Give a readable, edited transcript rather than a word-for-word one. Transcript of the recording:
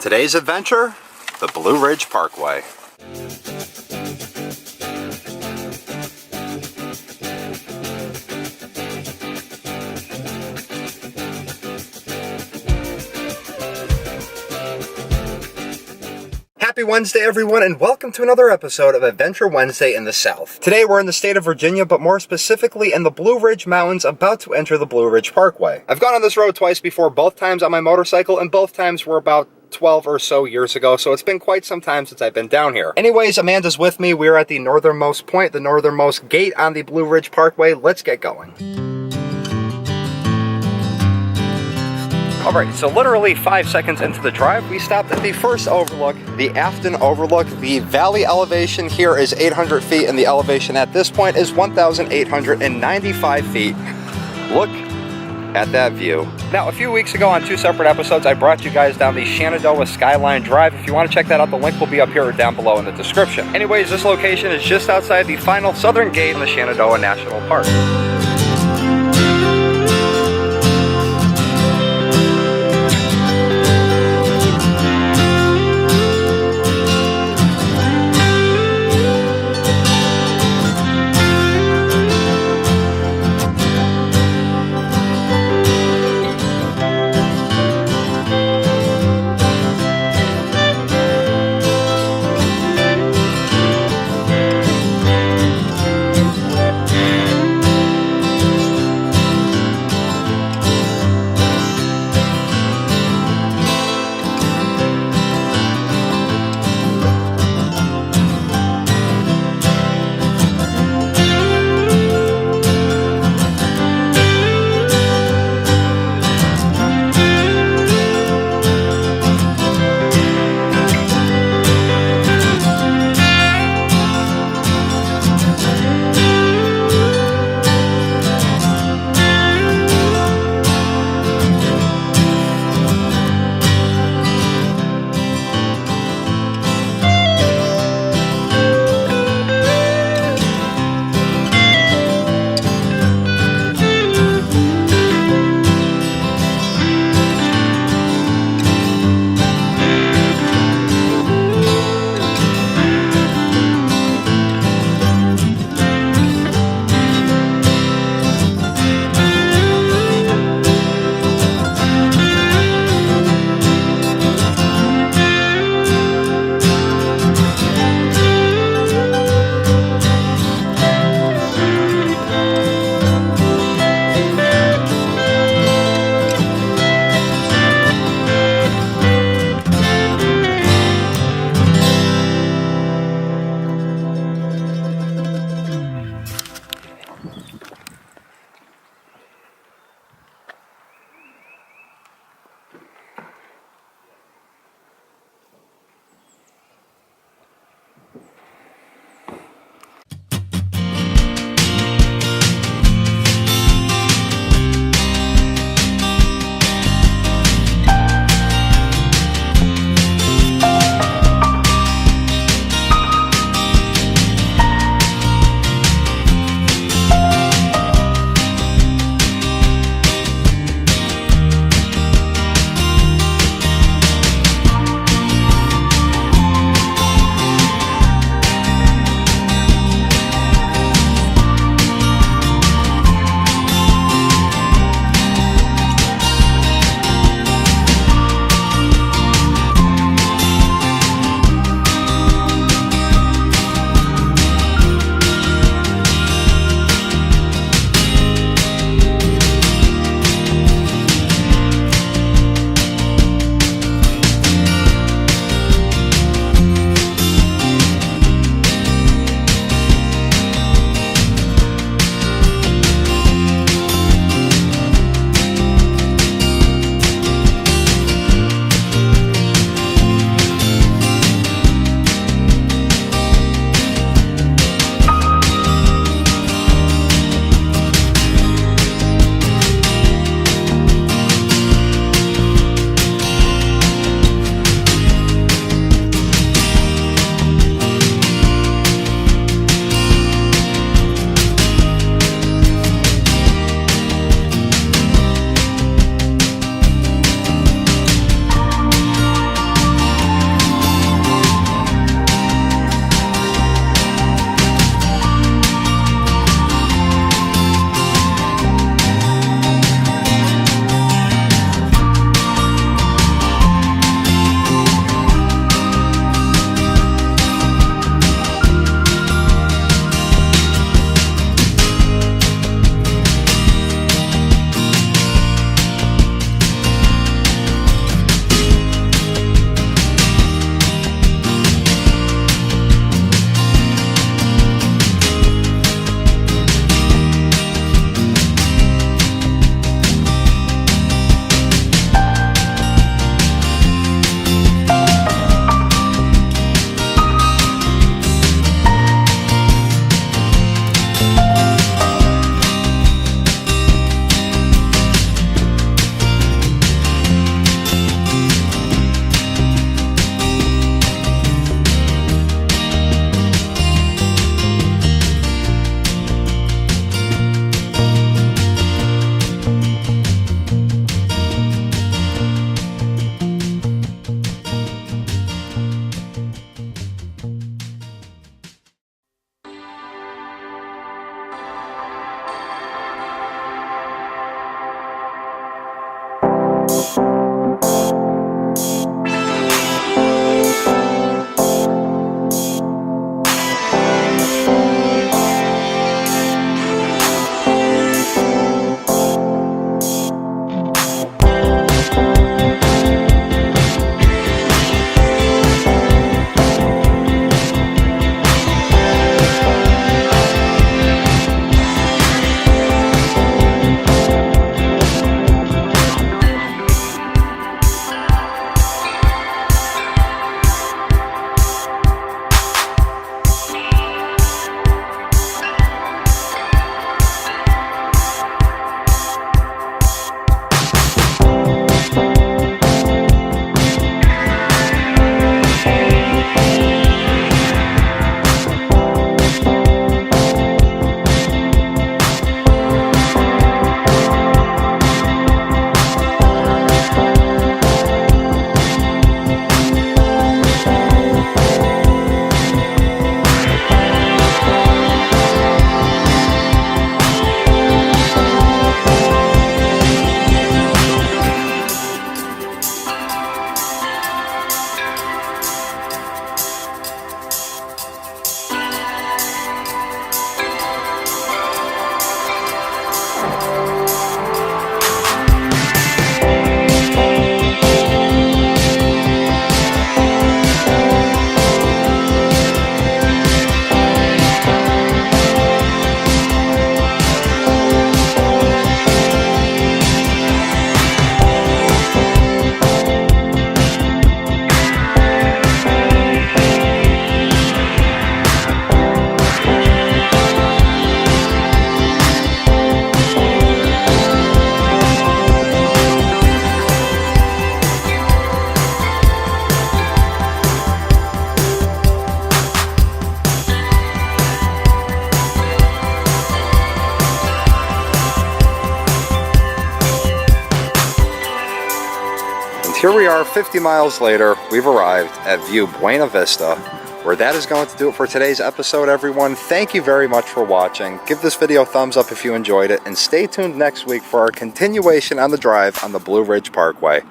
Today's adventure, the Blue Ridge Parkway. Happy Wednesday, everyone, and welcome to another episode of Adventure Wednesday in the South. Today we're in the state of Virginia, but more specifically in the Blue Ridge Mountains, about to enter the Blue Ridge Parkway. I've gone on this road twice before, both times on my motorcycle, and both times were about 12 or so years ago, so it's been quite some time since I've been down here. Anyways, Amanda's with me. We're at the northernmost point, the northernmost gate on the Blue Ridge Parkway. Let's get going. Alright, so literally 5 seconds into the drive, we stopped at the first overlook, the Afton Overlook. The valley elevation here is 800 feet, and the elevation at this point is 1,895 feet. Look at that view. Now, a few weeks ago on two separate episodes, I brought you guys down the Shenandoah Skyline Drive. If you want to check that out, the link will be up here or down below in the description. Anyways, this location is just outside the final southern gate in the Shenandoah National Park. we are 50 miles later. We've arrived at View Buena Vista, where that is going to do it for today's episode, everyone. Thank you very much for watching. Give this video a thumbs up if you enjoyed it, and stay tuned next week for our continuation on the drive on the Blue Ridge Parkway.